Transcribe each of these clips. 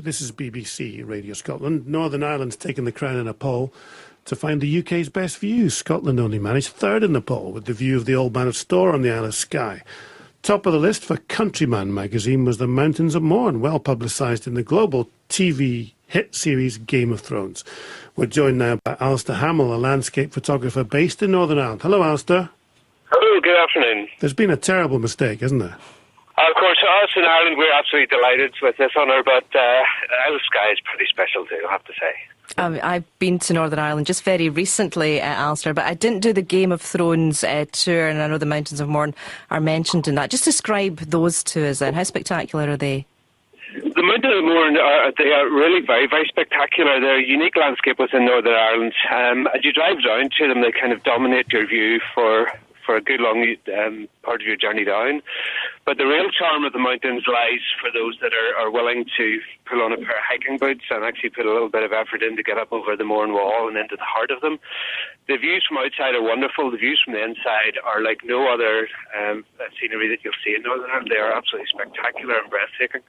This is BBC Radio Scotland. Northern Ireland's taken the crown in a poll to find the UK's best views. Scotland only managed third in the poll, with the view of the Old Man of Storr on the Isle of Skye. Top of the list for Countryman magazine was the mountains of Mournes, well publicised in the global TV hit series Game of Thrones. We're joined now by Alistair Hamill, a landscape photographer based in Northern Ireland. Hello, Alistair. Hello, good afternoon. There's been a terrible mistake, hasn't there? Of course, us in Ireland, we're absolutely delighted with this honour, but Isle of Skye is pretty special too, I have to say. I've been to Northern Ireland just very recently, Alistair, but I didn't do the Game of Thrones tour, and I know the Mountains of Mournes are mentioned in that. Just describe those to us then. How spectacular are they? The Mountains of Mournes they are really very, very spectacular. They're a unique landscape within Northern Ireland. As you drive down to them, they kind of dominate your view for a good long part of your journey down. But the real charm of the mountains lies for those that are willing to pull on a pair of hiking boots and actually put a little bit of effort in to get up over the Mourne Wall and into the heart of them. The views from outside are wonderful. The views from the inside are like no other scenery that you'll see in Northern Ireland. They are absolutely spectacular and breathtaking,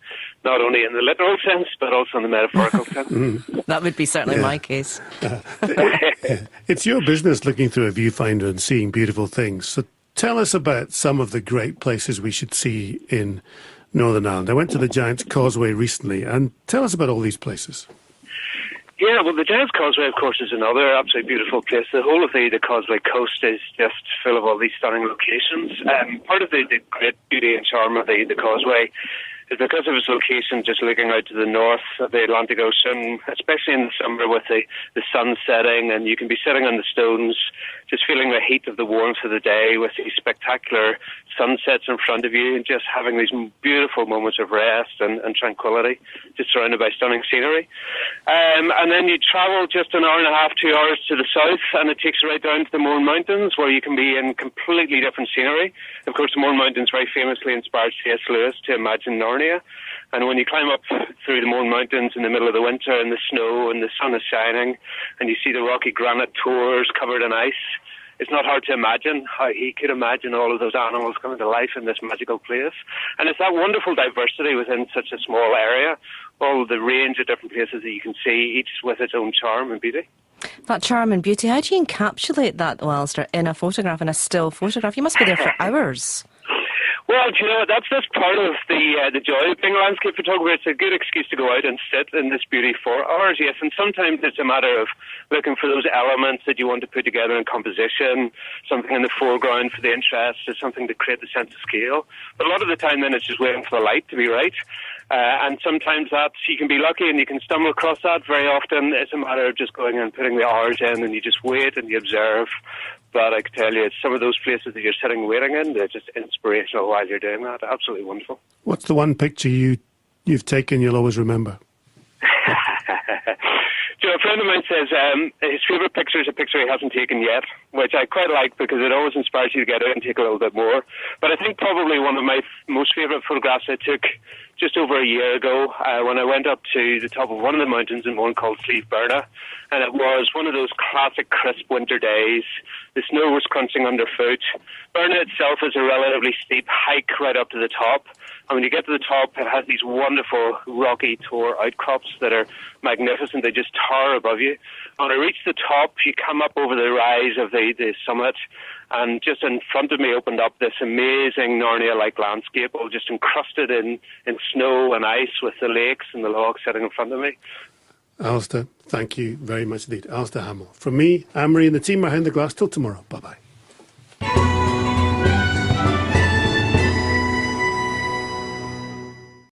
not only in the literal sense, but also in the metaphorical sense. That would be certainly my case. It's your business looking through a viewfinder and seeing beautiful things. So tell us about some of the great places we should see in Northern Ireland. I went to the Giant's Causeway recently, and tell us about all these places. Yeah, well, the Giant's Causeway, of course, is another absolutely beautiful place. The whole of the Causeway coast is just full of all these stunning locations. Part of the great beauty and charm of the Causeway is because of its location just looking out to the north of the Atlantic Ocean, especially in the summer with the sun setting, and you can be sitting on the stones just feeling the heat of the warmth of the day with these spectacular sunsets in front of you and just having these beautiful moments of rest and tranquility, just surrounded by stunning scenery. And then you travel just an hour and a half, 2 hours to the south, and it takes you right down to the Mourne Mountains, where you can be in completely different scenery. Of course, the Mourne Mountains very famously inspired C.S. Lewis to imagine Narnia. And when you climb up through the Mourne Mountains in the middle of the winter and the snow and the sun is shining and you see the rocky granite tors covered in ice, it's not hard to imagine how he could imagine all of those animals coming to life in this magical place. And it's that wonderful diversity within such a small area, all the range of different places that you can see, each with its own charm and beauty. That charm and beauty, how do you encapsulate that, Alistair, in a photograph, in a still photograph? You must be there for hours. Well, you know, that's part of the joy of being a landscape photographer. It's a good excuse to go out and sit in this beauty for hours, yes. And sometimes it's a matter of looking for those elements that you want to put together in composition, something in the foreground for the interest, or something to create the sense of scale. But a lot of the time then it's just waiting for the light to be right. And sometimes you can be lucky and you can stumble across that. Very often it's a matter of just going and putting the hours in and you just wait and you observe. But I can tell you, it's some of those places that you're sitting waiting in, they're just inspirational while you're doing that. Absolutely wonderful. What's the one picture you've taken you'll always remember? A friend of mine says his favourite picture is a picture he hasn't taken yet, which I quite like because it always inspires you to get out and take a little bit more. But I think probably one of my most favourite photographs I took just over a year ago when I went up to the top of one of the mountains in Mourne called Slieve Berna, and it was one of those classic crisp winter days. The snow was crunching underfoot. Berna itself is a relatively steep hike right up to the top, and when you get to the top, it has these wonderful rocky tor outcrops that are magnificent. They just tower above you. When I reached the top, you come up over the rise of the summit, and just in front of me opened up this amazing Narnia-like landscape, all just encrusted in snow and ice with the lakes and the logs sitting in front of me. Alistair, thank you very much indeed. Alistair Hamill. From me, Anne-Marie and the team behind the glass. Till tomorrow. Bye-bye.